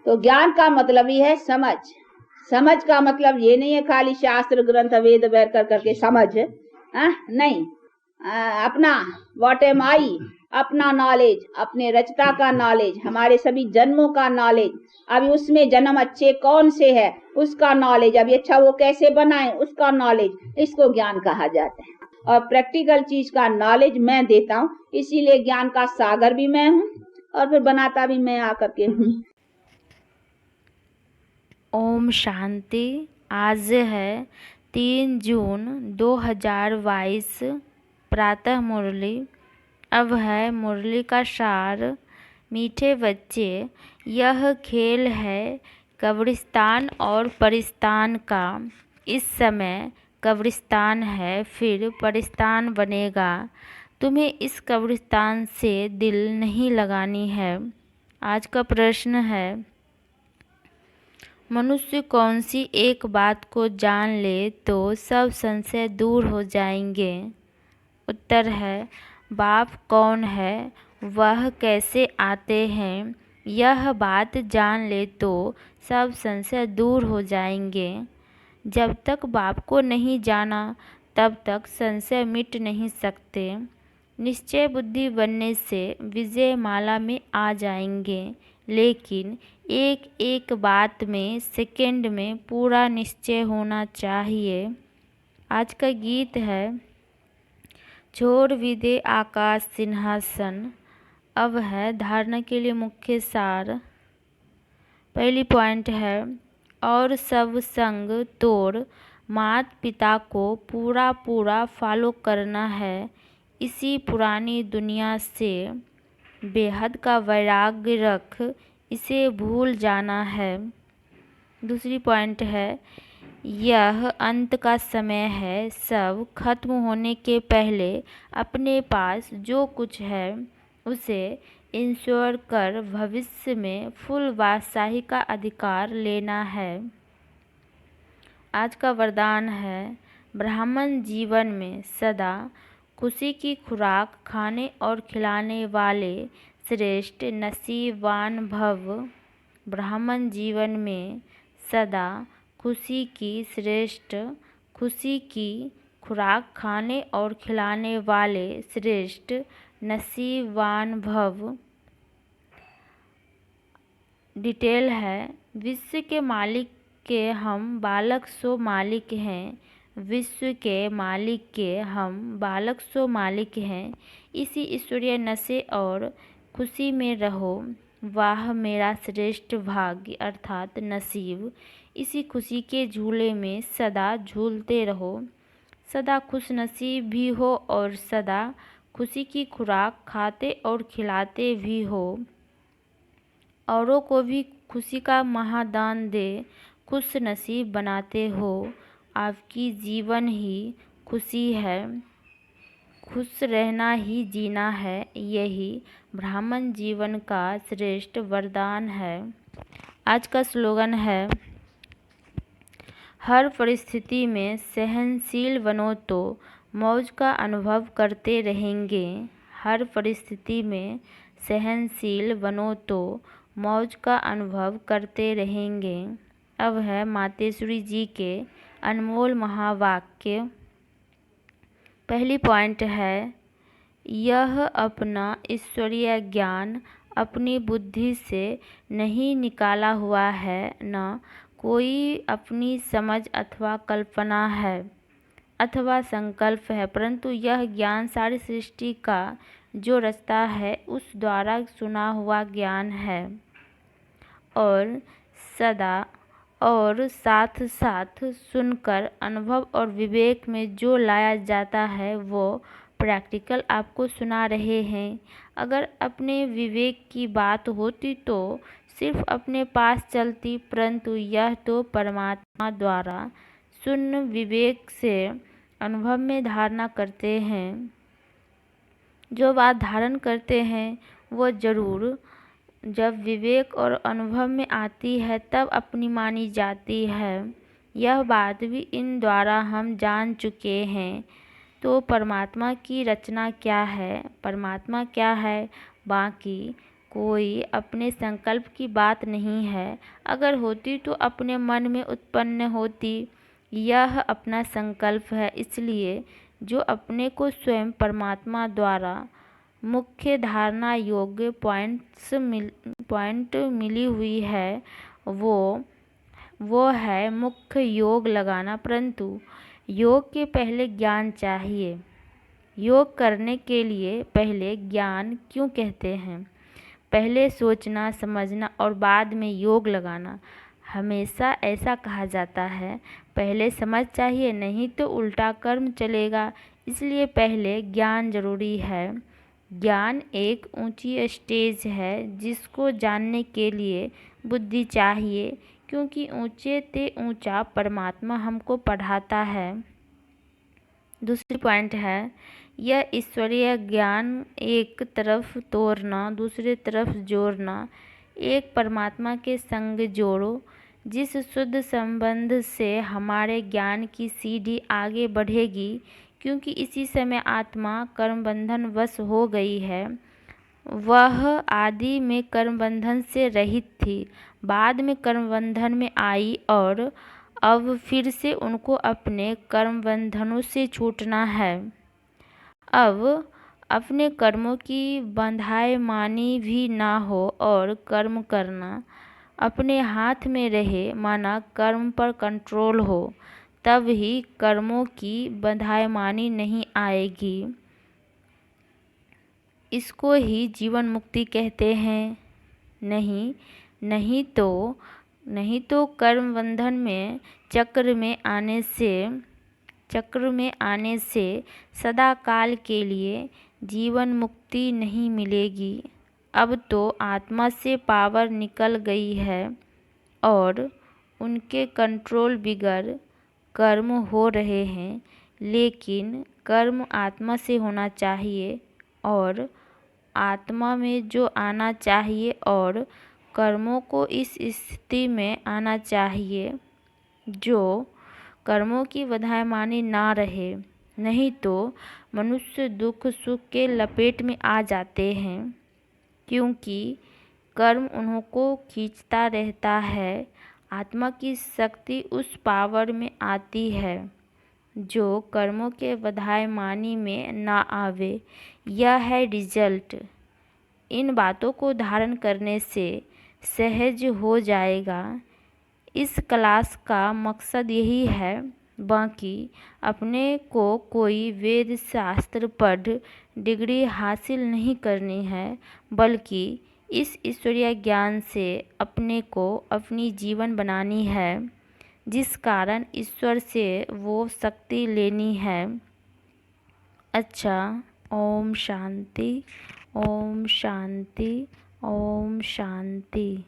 तो ज्ञान का मतलब ही है समझ। समझ का मतलब ये नहीं है खाली शास्त्र ग्रंथ वेद वैर कर करके समझ, नहीं, अपना व्हाट एम आई, अपना नॉलेज, अपने रचता का नॉलेज, हमारे सभी जन्मों का नॉलेज, अभी उसमें जन्म अच्छे कौन से है उसका नॉलेज, अभी अच्छा वो कैसे बनाए उसका नॉलेज, इसको ज्ञान कहा जाता है। और प्रैक्टिकल चीज का नॉलेज मैं देता हूँ, इसीलिए ज्ञान का सागर भी मैं हूँ और फिर बनाता भी मैं आकर के हूँ। ओम शांति। आज है 3 जून 2022, प्रातः मुरली। अब है मुरली का सार। मीठे बच्चे, यह खेल है कब्रिस्तान और परिस्तान का। इस समय कब्रिस्तान है, फिर परिस्तान बनेगा। तुम्हें इस कब्रिस्तान से दिल नहीं लगानी है। आज का प्रश्न है, मनुष्य कौन सी एक बात को जान ले तो सब संशय दूर हो जाएंगे? उत्तर है, बाप कौन है, वह कैसे आते हैं, यह बात जान ले तो सब संशय दूर हो जाएंगे। जब तक बाप को नहीं जाना तब तक संशय मिट नहीं सकते। निश्चय बुद्धि बनने से विजय माला में आ जाएंगे, लेकिन एक एक बात में सेकंड में पूरा निश्चय होना चाहिए। आज का गीत है, छोड़ विदे आकाश सिंहासन। अब है धारणा के लिए मुख्य सार। पहली पॉइंट है, और सब संग तोड़ मात पिता को पूरा पूरा फॉलो करना है। इसी पुरानी दुनिया से बेहद का वैराग्य रख, इसे भूल जाना है। दूसरी पॉइंट है, यह अंत का समय है। सब खत्म होने के पहले अपने पास जो कुछ है उसे इंश्योर कर भविष्य में फुल बादशाही का अधिकार लेना है। आज का वरदान है, ब्राह्मण जीवन में सदा खुशी की खुराक खाने और खिलाने वाले श्रेष्ठ नसीबवान भव। ब्राह्मण जीवन में सदा खुशी की खुराक खाने और खिलाने वाले श्रेष्ठ नसीबवान भव। डिटेल है, विश्व के मालिक के हम बालक सो मालिक हैं। विश्व के मालिक के हम बालक सो मालिक हैं। इसी ईश्वरीय नशे और खुशी में रहो। वाह मेरा श्रेष्ठ भाग्य अर्थात नसीब। इसी खुशी के झूले में सदा झूलते रहो। सदा खुश नसीब भी हो और सदा खुशी की खुराक खाते और खिलाते भी हो। औरों को भी खुशी का महादान दे, खुश नसीब बनाते हो। आपकी जीवन ही खुशी है, खुश रहना ही जीना है। यही ब्राह्मण जीवन का श्रेष्ठ वरदान है। आज का स्लोगन है, हर परिस्थिति में सहनशील बनो तो मौज का अनुभव करते रहेंगे। हर परिस्थिति में सहनशील बनो तो मौज का अनुभव करते रहेंगे। अब है मातेश्वरी जी के अनमोल महावाक्य। पहली पॉइंट है, यह अपना ईश्वरीय ज्ञान अपनी बुद्धि से नहीं निकाला हुआ है, न कोई अपनी समझ अथवा कल्पना है अथवा संकल्प है, परंतु यह ज्ञान सारी सृष्टि का जो रचता है उस द्वारा सुना हुआ ज्ञान है। और सदा और साथ साथ सुनकर अनुभव और विवेक में जो लाया जाता है वो प्रैक्टिकल आपको सुना रहे हैं। अगर अपने विवेक की बात होती तो सिर्फ अपने पास चलती, परंतु यह तो परमात्मा द्वारा शून्य विवेक से अनुभव में धारणा करते हैं। जो बात धारण करते हैं वो जरूर जब विवेक और अनुभव में आती है तब अपनी मानी जाती है। यह बात भी इन द्वारा हम जान चुके हैं। तो परमात्मा की रचना क्या है, परमात्मा क्या है, बाकी कोई अपने संकल्प की बात नहीं है। अगर होती तो अपने मन में उत्पन्न होती। यह अपना संकल्प है, इसलिए जो अपने को स्वयं परमात्मा द्वारा मुख्य धारणा योग्य पॉइंट मिली हुई है, वो है मुख्य योग लगाना। परंतु योग के पहले ज्ञान चाहिए। योग करने के लिए पहले ज्ञान क्यों कहते हैं? पहले सोचना समझना और बाद में योग लगाना। हमेशा ऐसा कहा जाता है, पहले समझ चाहिए, नहीं तो उल्टा कर्म चलेगा। इसलिए पहले ज्ञान जरूरी है। ज्ञान एक ऊंची स्टेज है जिसको जानने के लिए बुद्धि चाहिए, क्योंकि ऊंचे ते ऊंचा परमात्मा हमको पढ़ाता है। दूसरी पॉइंट है, यह ईश्वरीय ज्ञान एक तरफ तोड़ना, दूसरी तरफ जोड़ना। एक परमात्मा के संग जोड़ो, जिस शुद्ध संबंध से हमारे ज्ञान की सीढ़ी आगे बढ़ेगी, क्योंकि इसी समय आत्मा कर्म बंधन वश हो गई है। वह आदि में कर्म बंधन से रहित थी, बाद में कर्म बंधन में आई और अब फिर से उनको अपने कर्म बंधनों से छूटना है। अब अपने कर्मों की बंधाई मानी भी ना हो और कर्म करना अपने हाथ में रहे, माना कर्म पर कंट्रोल हो, तब ही कर्मों की बंधाई मानी नहीं आएगी। इसको ही जीवन मुक्ति कहते हैं। नहीं तो कर्म बंधन में चक्र में आने से सदा काल के लिए जीवन मुक्ति नहीं मिलेगी। अब तो आत्मा से पावर निकल गई है और उनके कंट्रोल बिगड़ कर्म हो रहे हैं, लेकिन कर्म आत्मा से होना चाहिए और आत्मा में जो आना चाहिए, और कर्मों को इस स्थिति में आना चाहिए जो कर्मों की बंधाई मानी ना रहे। नहीं तो मनुष्य दुख सुख के लपेट में आ जाते हैं, क्योंकि कर्म उन्हों को खींचता रहता है। आत्मा की शक्ति उस पावर में आती है जो कर्मों के बंधाई मानी में ना आवे। यह है रिजल्ट। इन बातों को धारण करने से सहज हो जाएगा। इस क्लास का मकसद यही है। बाकी अपने को कोई वेद शास्त्र पढ़ डिग्री हासिल नहीं करनी है, बल्कि इस ईश्वरीय ज्ञान से अपने को अपनी जीवन बनानी है, जिस कारण ईश्वर से वो शक्ति लेनी है। अच्छा, ओम शांति, ओम शांति, ओम शांति।